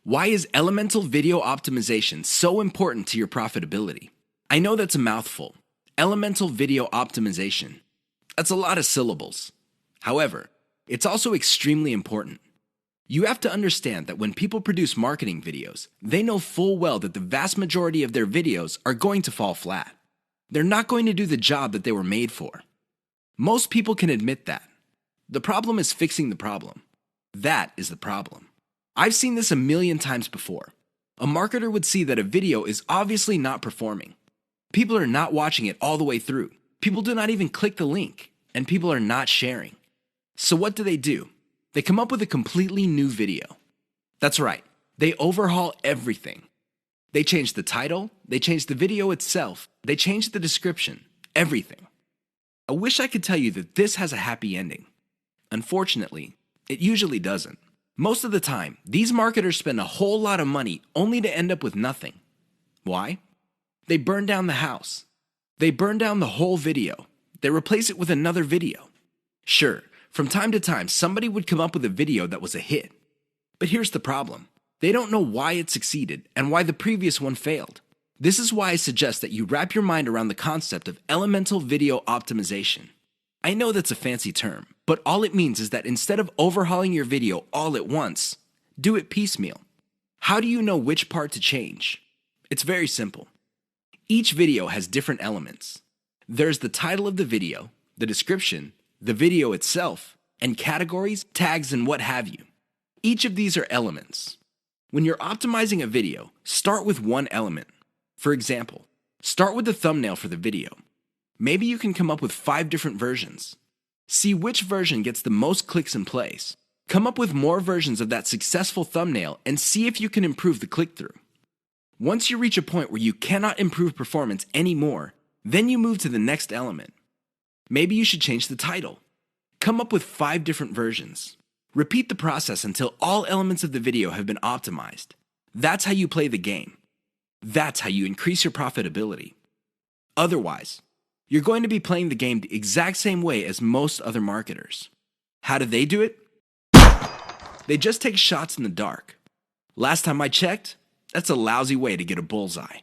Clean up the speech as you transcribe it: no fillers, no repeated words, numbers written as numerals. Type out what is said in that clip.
Why is elemental video optimization so important to your profitability? I know that's a mouthful. Elemental video optimization. That's a lot of syllables. However, it's also extremely important. You have to understand that when people produce marketing videos, they know full well that the vast majority of their videos are going to fall flat. They're not going to do the job that they were made for. Most people can admit that. The problem is fixing the problem. That is the problem. I've seen this a million times before. A marketer would see that a video is obviously not performing. People are not watching it all the way through. People do not even click the link, and people are not sharing. So what do? They come up with a completely new video. That's right, they overhaul everything. They change the title, they change the video itself, they change the description, everything. I wish I could tell you that this has a happy ending. Unfortunately, it usually doesn't. Most of the time, these marketers spend a whole lot of money only to end up with nothing. Why? They burn down the house. They burn down the whole video. They replace it with another video. Sure, from time to time, somebody would come up with a video that was a hit. But here's the problem. They don't know why it succeeded and why the previous one failed. This is why I suggest that you wrap your mind around the concept of elemental video optimization. I know that's a fancy term, but all it means is that instead of overhauling your video all at once, do it piecemeal. How do you know which part to change? It's very simple. Each video has different elements. There's the title of the video, the description, the video itself, and categories, tags, and what have you. Each of these are elements. When you're optimizing a video, start with one element. For example, start with the thumbnail for the video. Maybe you can come up with 5 different versions. See which version gets the most clicks and plays. Come up with more versions of that successful thumbnail and see if you can improve the click-through. Once you reach a point where you cannot improve performance anymore, then you move to the next element. Maybe you should change the title. Come up with 5 different versions. Repeat the process until all elements of the video have been optimized. That's how you play the game. That's how you increase your profitability. Otherwise, you're going to be playing the game the exact same way as most other marketers. How do they do it? They just take shots in the dark. Last time I checked, that's a lousy way to get a bullseye.